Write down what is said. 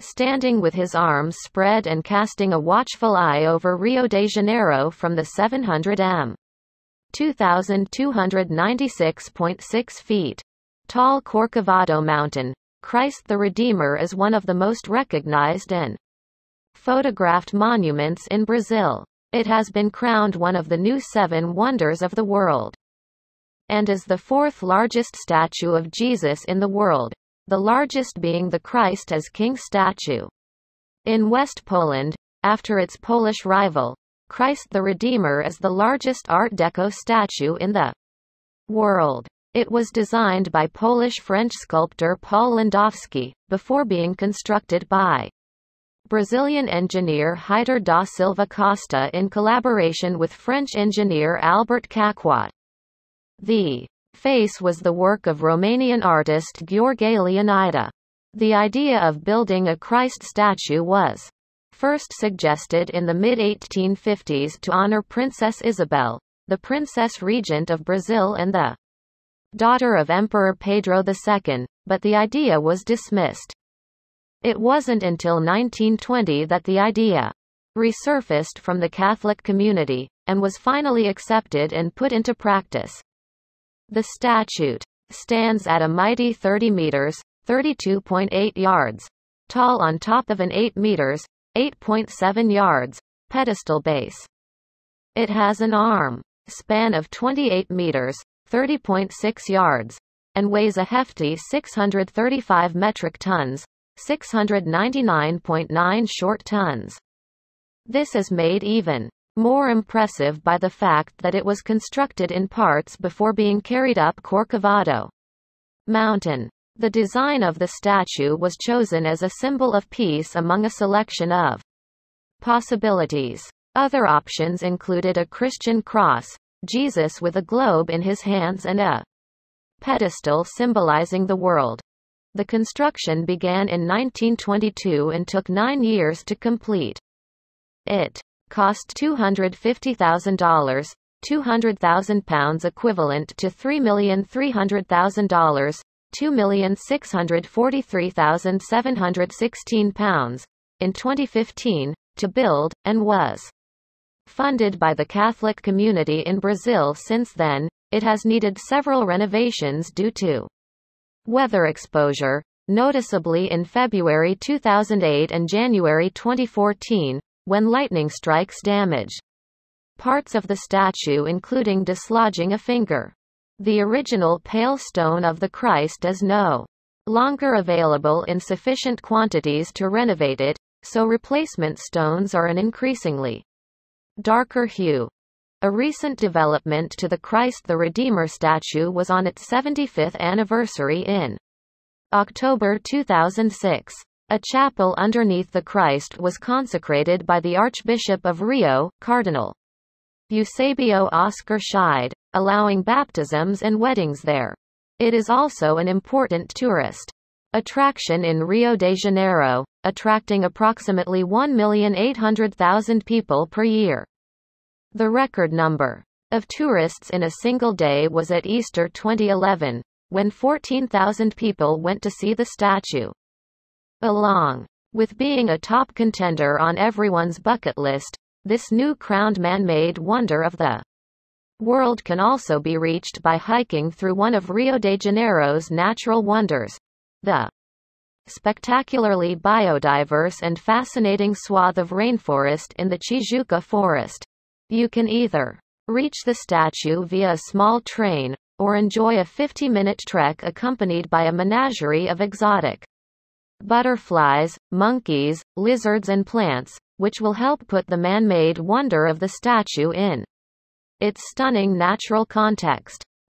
standing with his arms spread and casting a watchful eye over Rio de Janeiro from the 700 m. 2,296.6 feet tall Corcovado Mountain, Christ the Redeemer is one of the most recognized and photographed monuments in Brazil. It has been crowned one of the new 7 wonders of the world, and is the 4th largest statue of Jesus in the world, the largest being the Christ as King statue. In West Poland, after its Polish rival, Christ the Redeemer is the largest Art Deco statue in the world. It was designed by Polish-French sculptor Paul Landowski, before being constructed by Brazilian engineer Heitor da Silva Costa in collaboration with French engineer Albert Caquot. The face was the work of Romanian artist Gheorghe Leonida. The idea of building a Christ statue was first suggested in the mid-1850s to honor Princess Isabel, the Princess Regent of Brazil and the daughter of Emperor Pedro II, but the idea was dismissed. It wasn't until 1920 that the idea resurfaced from the Catholic community, and was finally accepted and put into practice. The statue stands at a mighty 30 meters, 32.8 yards, tall on top of an 8 meters, 8.7 yards, pedestal base. It has an arm span of 28 meters, 30.6 yards, and weighs a hefty 635 metric tons, 699.9 short tons. This is made even more impressive by the fact that it was constructed in parts before being carried up Corcovado Mountain. The design of the statue was chosen as a symbol of peace among a selection of possibilities. Other options included a Christian cross, Jesus with a globe in his hands and a pedestal symbolizing the world. The construction began in 1922 and took 9 years to complete. It cost $250,000, £200,000 equivalent to $3,300,000, £2,643,716, in 2015, to build, and was funded by the Catholic community in Brazil. Since then, it has needed several renovations due to weather exposure, noticeably in February 2008 and January 2014, when lightning strikes damaged parts of the statue, including dislodging a finger. The original pale stone of the Christ is no longer available in sufficient quantities to renovate it, so replacement stones are an increasingly darker hue. A recent development to the Christ the Redeemer statue was on its 75th anniversary in October 2006. A chapel underneath the Christ was consecrated by the Archbishop of Rio, Cardinal Eusebio Oscar Scheid, allowing baptisms and weddings there. It is also an important tourist attraction in Rio de Janeiro, attracting approximately 1,800,000 people per year. The record number of tourists in a single day was at Easter 2011, when 14,000 people went to see the statue. Along with being a top contender on everyone's bucket list, this new crowned man-made wonder of the world can also be reached by hiking through one of Rio de Janeiro's natural wonders, the spectacularly biodiverse and fascinating swath of rainforest in the Tijuca forest. You can either reach the statue via a small train, or enjoy a 50-minute trek accompanied by a menagerie of exotic butterflies, monkeys, lizards and plants, which will help put the man-made wonder of the statue in its stunning natural context.